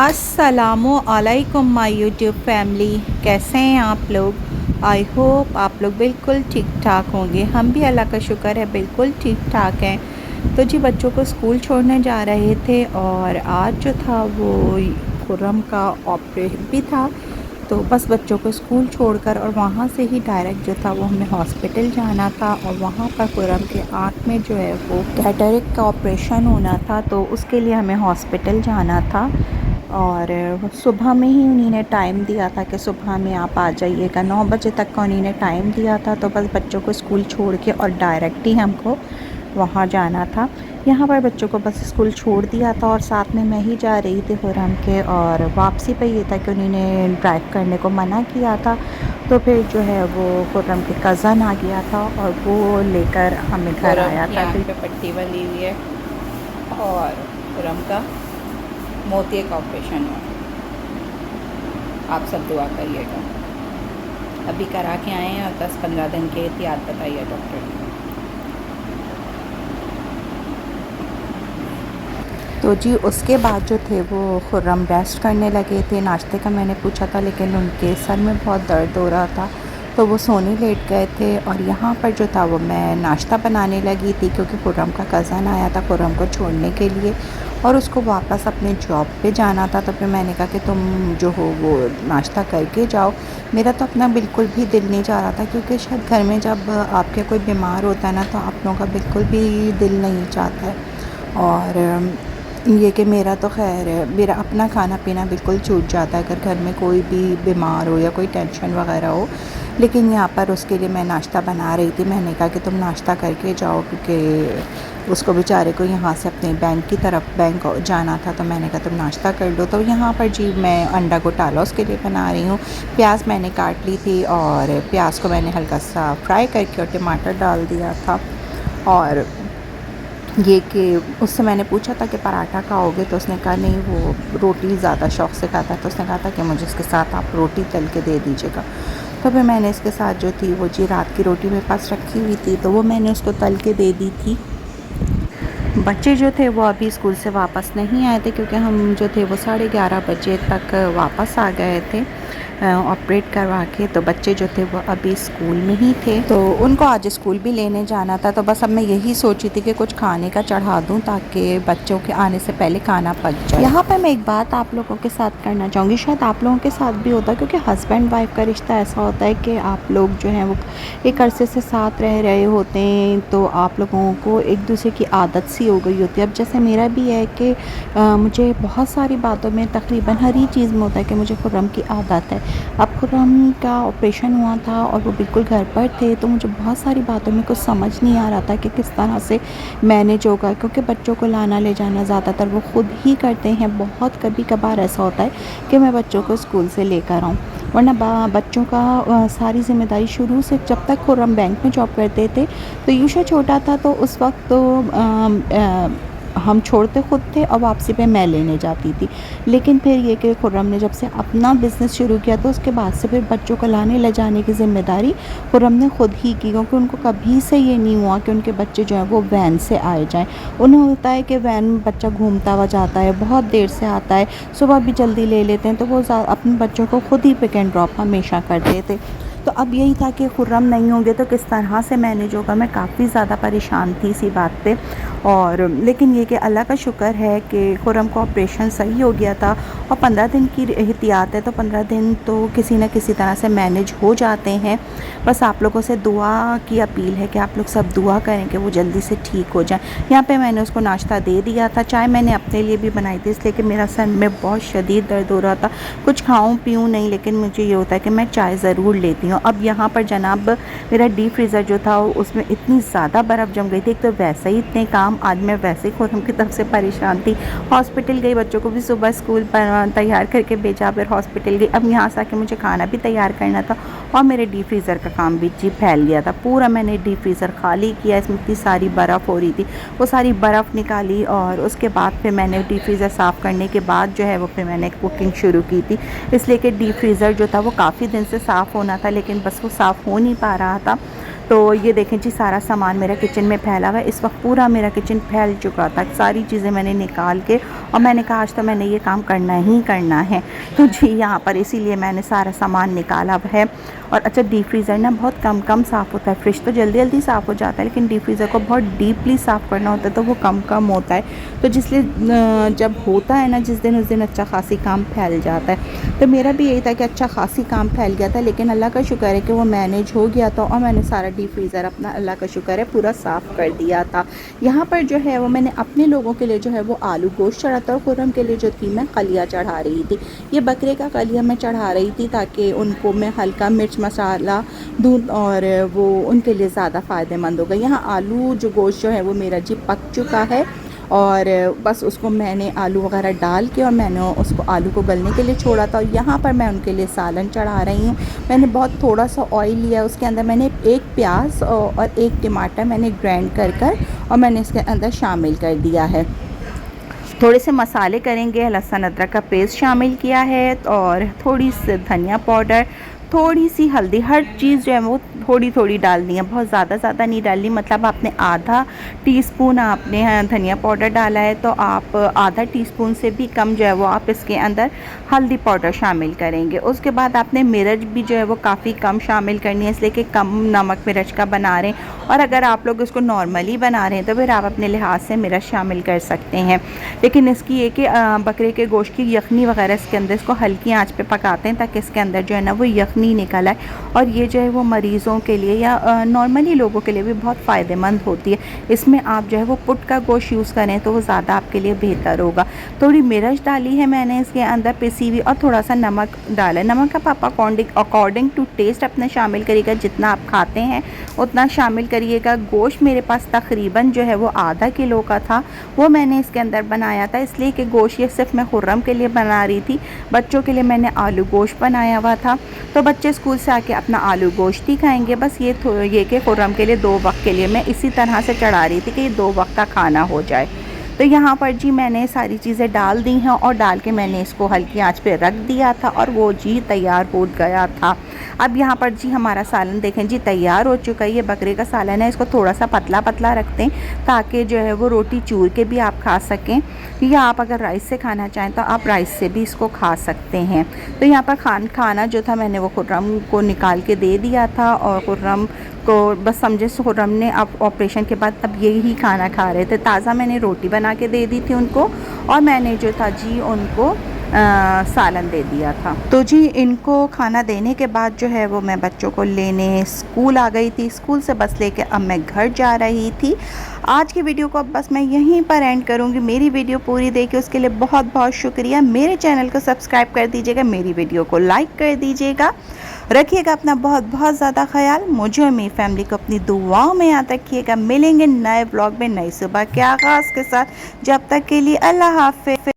अस्सलामु अलैकुम my YouTube family. कैसे हैं आप लोग? आई होप आप लोग बिल्कुल ठीक ठाक होंगे। हम भी अल्लाह का शुक्र है बिल्कुल ठीक ठाक हैं। तो जी बच्चों को स्कूल छोड़ने जा रहे थे और आज जो था वो खुर्रम का ऑपरेशन भी था। तो बस बच्चों को स्कूल छोड़कर और वहाँ से ही डायरेक्ट जो था वो हमें हॉस्पिटल जाना था और वहाँ पर खुर्रम के आँख में जो है वो कैटरेक्ट का ऑपरेशन होना था, तो उसके लिए हमें हॉस्पिटल जाना था। और सुबह में ही उन्होंने टाइम दिया था कि सुबह में आप आ जाइएगा, 9 बजे तक का उन्होंने टाइम दिया था। तो बस बच्चों को स्कूल छोड़ के और डायरेक्ट ही हमको वहाँ जाना था। यहाँ पर बच्चों को बस स्कूल छोड़ दिया था और साथ में मैं ही जा रही थी खुर्रम के। और वापसी पे ये था कि उन्होंने ड्राइव करने को मना किया था, तो फिर जो है वो खुर्रम के कज़न आ गया था और वो लेकर हमें घर आया था। पे पट्टी बनी हुई है और खुर्रम का मोतिये का ऑपरेशन हुआ। आप सब दुआ करिएगा। अभी करा के आए हैं और 10-15 दिन के एहतियात बताइए डॉक्टर ने। तो जी उसके बाद जो थे वो खुर्रम रेस्ट करने लगे थे। नाश्ते का मैंने पूछा था लेकिन उनके सर में बहुत दर्द हो रहा था, तो वो सोने लेट गए थे। और यहाँ पर जो था वो मैं नाश्ता बनाने लगी थी क्योंकि खुर्रम का कज़न आया था खुर्रम को छोड़ने के लिए और उसको वापस अपने जॉब पे जाना था। तो फिर मैंने कहा कि तुम जो हो वो नाश्ता करके जाओ। मेरा तो अपना बिल्कुल भी दिल नहीं चाह रहा था क्योंकि शायद घर में जब आपके कोई बीमार होता है ना तो आप लोगों का बिल्कुल भी दिल नहीं चाहता है। और ये कि मेरा तो खैर मेरा अपना खाना पीना बिल्कुल छूट जाता है अगर घर में कोई भी बीमार हो या कोई टेंशन वगैरह हो। लेकिन यहाँ पर उसके लिए मैं नाश्ता बना रही थी। मैंने कहा कि तुम नाश्ता करके जाओ क्योंकि उसको बेचारे को यहाँ से अपने बैंक जाना था। तो मैंने कहा तुम नाश्ता कर लो। तो यहाँ पर जी मैं अंडा घोटाला उसके लिए बना रही हूँ। प्याज मैंने काट ली थी और प्याज को मैंने हल्का सा फ्राई करके और टमाटर डाल दिया था। और ये कि उससे मैंने पूछा था कि पराठा खाओगे, तो उसने कहा नहीं वो रोटी ज़्यादा शौक़ से खाता है। तो उसने कहा था कि मुझे इसके साथ आप रोटी तल के दे दीजिएगा। तो फिर मैंने इसके साथ जो थी वो जी रात की रोटी मेरे पास रखी हुई थी तो वो मैंने उसको तल के दे दी थी। बच्चे जो थे वो अभी स्कूल से वापस नहीं आए थे क्योंकि हम जो थे वो 11:30 बजे तक वापस आ गए थे ऑपरेट करवा के। तो बच्चे जो थे वो अभी स्कूल में ही थे, तो उनको आज स्कूल भी लेने जाना था। तो बस अब मैं यही सोची थी कि कुछ खाने का चढ़ा दूं ताकि बच्चों के आने से पहले खाना पक जाए। यहाँ पर मैं एक बात आप लोगों के साथ करना चाहूँगी, शायद आप लोगों के साथ भी होता है क्योंकि हस्बैंड वाइफ का रिश्ता ऐसा होता है कि आप लोग जो हैं वो एक अरसे से साथ रह रहे होते हैं, तो आप लोगों को एक दूसरे की आदत सी हो गई होती है। अब जैसे मेरा भी है कि मुझे बहुत सारी बातों में तकरीबन हर ही चीज़ में होता है कि मुझे खुर्रम की आदत है। अब खुर्रम का ऑपरेशन हुआ था और वो बिल्कुल घर पर थे, तो मुझे बहुत सारी बातों में कुछ समझ नहीं आ रहा था कि किस तरह से मैनेज होगा क्योंकि बच्चों को लाना ले जाना ज़्यादातर वो ख़ुद ही करते हैं। बहुत कभी कभार ऐसा होता है कि मैं बच्चों को स्कूल से लेकर आऊँ, वरना बच्चों का सारी ज़िम्मेदारी शुरू से जब तक खुर्रम बैंक में जॉब करते थे तो यूशा छोटा था तो उस वक्त तो हम छोड़ते ख़ुद थे और वापसी पे मैं लेने जाती थी। लेकिन फिर ये कि खुर्रम ने जब से अपना बिज़नेस शुरू किया तो उसके बाद से फिर बच्चों को लाने ले जाने की ज़िम्मेदारी खुर्रम ने ख़ुद ही की क्योंकि उनको कभी से ये नहीं हुआ कि उनके बच्चे जो हैं वो वैन से आए जाएँ। उन्हें होता है कि वैन में बच्चा घूमता हुआ जाता है, बहुत देर से आता है, सुबह भी जल्दी ले लेते हैं, तो वो अपने बच्चों को ख़ुद ही पिक एंड ड्रॉप हमेशा करते थे। तो अब यही था कि खुर्रम नहीं होंगे तो किस तरह से मैनेज होगा। मैं काफ़ी ज़्यादा परेशान थी इसी बात पे। और लेकिन ये कि अल्लाह का शुक्र है कि खुर्रम का ऑपरेशन सही हो गया था और 15 दिन की एहतियात है, तो 15 दिन तो किसी न किसी तरह से मैनेज हो जाते हैं। बस आप लोगों से दुआ की अपील है कि आप लोग सब दुआ करें कि वो जल्दी से ठीक हो जाए। यहाँ पे मैंने उसको नाश्ता दे दिया था, चाय मैंने अपने लिए भी बनाई थी इसलिए कि मेरा सर में बहुत शदीद दर्द हो रहा था। कुछ खाऊँ पीऊँ नहीं लेकिन मुझे ये होता है कि मैं चाय ज़रूर लेती हूँ। अब यहाँ पर जनाब मेरा डीप फ्रीज़र जो था उसमें इतनी ज़्यादा बर्फ़ जम गई थी। एक तो वैसे ही इतने काम, आज मैं वैसे ही खुर्रम की तरफ से परेशान थी। हॉस्पिटल गई, बच्चों को भी सुबह स्कूल पर तैयार करके भेजा, फिर हॉस्पिटल गई। अब यहाँ से आके मुझे खाना भी तैयार करना था और मेरे डीप फ्रीज़र का काम भी जी फैल गया था। पूरा मैंने डीप फ्रीज़र खाली किया, इसमें इतनी सारी बर्फ़ हो रही थी, वो सारी बर्फ़ निकाली और उसके बाद फिर मैंने डीप फ्रीज़र साफ़ करने के बाद जो है वो फिर मैंने कुकिंग शुरू की थी। इसलिए कि डीप फ्रीज़र जो था वो काफ़ी दिन से साफ़ होना था लेकिन बस वो साफ़ हो नहीं पा रहा था। तो ये देखें जी सारा सामान मेरा किचन में फैला हुआ है। इस वक्त पूरा मेरा किचन फैल चुका था, सारी चीज़ें मैंने निकाल के, और मैंने कहा आज तो मैंने ये काम करना ही करना है। तो जी यहाँ पर इसीलिए मैंने सारा सामान निकाला हुआ है। और अच्छा, डीप फ्रीज़र ना बहुत कम साफ़ होता है। फ्रिज तो जल्दी जल्दी साफ़ हो जाता है, लेकिन डीप फ्रीज़र को बहुत डीपली साफ़ करना होता है, तो वो कम होता है। तो जिसलिए जब होता है ना जिस दिन, उस दिन अच्छा खासी काम फैल जाता है। तो मेरा भी यही था कि अच्छा खासी काम फैल गया था, लेकिन अल्लाह का शुक्र है कि वो मैनेज हो गया था, और मैंने सारा डीप फ्रीज़र अपना अल्लाह का शुक्र है पूरा साफ़ कर दिया था। यहाँ पर जो है वो मैंने अपने लोगों के लिए जो है वो आलू गोश्त चढ़ा था, और खुर्रम के लिए जो थी मैं कलिया चढ़ा रही थी। ये बकरे का कलिया मैं चढ़ा रही थी ताकि उनको मैं हल्का मिर्च मसाला दूँ और वो उनके लिए ज़्यादा फ़ायदेमंद होगा। यहाँ आलू जो गोश्त जो है वो मेरा जी पक चुका है, और बस उसको मैंने आलू वगैरह डाल के और मैंने उसको आलू को गलने के लिए छोड़ा था। और यहाँ पर मैं उनके लिए सालन चढ़ा रही हूँ। मैंने बहुत थोड़ा सा ऑयल लिया, उसके अंदर मैंने एक प्याज और एक टमाटर मैंने ग्राइंड कर और मैंने इसके अंदर शामिल कर दिया है। थोड़े से मसाले करेंगे, लहसुन अदरक का पेस्ट शामिल किया है, और थोड़ी सी धनिया पाउडर, थोड़ी सी हल्दी, हर चीज़ जो है वो थोड़ी थोड़ी डालनी है, बहुत ज़्यादा नहीं डालनी। मतलब आपने आधा टीस्पून आपने धनिया पाउडर डाला है, तो आप आधा टीस्पून से भी कम जो है वो आप इसके अंदर हल्दी पाउडर शामिल करेंगे। उसके बाद आपने मिर्च भी जो है वो काफ़ी कम शामिल करनी है, इसलिए कि कम नमक मिर्च का बना रहे हैं। और अगर आप लोग इसको नॉर्मली बना रहे हैं तो फिर आप अपने लिहाज से मिर्च शामिल कर सकते हैं। लेकिन इसकी ये कि बकरे के गोश्त की यखनी वगैरह इसके अंदर इसको हल्की आंच पे पकाते हैं, ताकि इसके अंदर जो है ना वो यखनी निकल आए। और ये जो है वो मरीज़ों के लिए या नॉर्मली लोगों के लिए भी बहुत फ़ायदेमंद होती है। इसमें आप जो है वो पुट का गोश्त यूज़ करें तो वो ज़्यादा आपके लिए बेहतर होगा। थोड़ी मिर्च डाली है मैंने इसके अंदर पिसी हुई, और थोड़ा सा नमक डाला है। नमक आप अकॉर्डिंग टू टेस्ट अपने शामिल करिएगा, जितना आप खाते हैं उतना शामिल करिएगा। गोश्त मेरे पास तकरीबन जो है वो आधा किलो का था, वो मैंने इसके अंदर बनाया था, इसलिए कि गोश्त ये सिर्फ मैं खुर्रम के लिए बना रही थी। बच्चों के लिए मैंने आलू गोश्त बनाया हुआ था, तो बच्चे स्कूल से आके अपना आलू गोश्त ही खाएंगे। बस ये कि खुर्रम के लिए 2 वक्त के लिए मैं इसी तरह से चढ़ा रही थी कि ये 2 वक्त का खाना हो जाए। तो यहाँ पर जी मैंने सारी चीज़ें डाल दी हैं, और डाल के मैंने इसको हल्की आंच पे रख दिया था, और वो जी तैयार हो गया था। अब यहाँ पर जी हमारा सालन देखें जी तैयार हो चुका है। ये बकरे का सालन है, इसको थोड़ा सा पतला रखते हैं ताकि जो है वो रोटी चूर के भी आप खा सकें, या आप अगर राइस से खाना चाहें तो आप राइस से भी इसको खा सकते हैं। तो यहाँ पर खाना जो था मैंने वो खुर्रम को निकाल के दे दिया था, और खुर्रम को बस समझे खुर्रम ने अब ऑपरेशन के बाद अब यही खाना खा रहे थे। ताज़ा मैंने रोटी बना के दे दी थी उनको, और मैंने जो था जी उनको सालन दे दिया था। तो जी इनको खाना देने के बाद जो है वो मैं बच्चों को लेने स्कूल आ गई थी। स्कूल से बस लेके अब मैं घर जा रही थी। आज की वीडियो को अब बस मैं यहीं पर एंड करूँगी। मेरी वीडियो पूरी देखी उसके लिए बहुत बहुत शुक्रिया। मेरे चैनल को सब्सक्राइब कर दीजिएगा, मेरी वीडियो को लाइक कर दीजिएगा। रखिएगा अपना बहुत बहुत ज़्यादा ख्याल। मुझे और मेरी फैमिली को अपनी दुआओं में याद रखिएगा। मिलेंगे नए ब्लॉग में नई सुबह के आगाज़ के साथ। जब तक के लिए अल्लाह हाफ़िज़।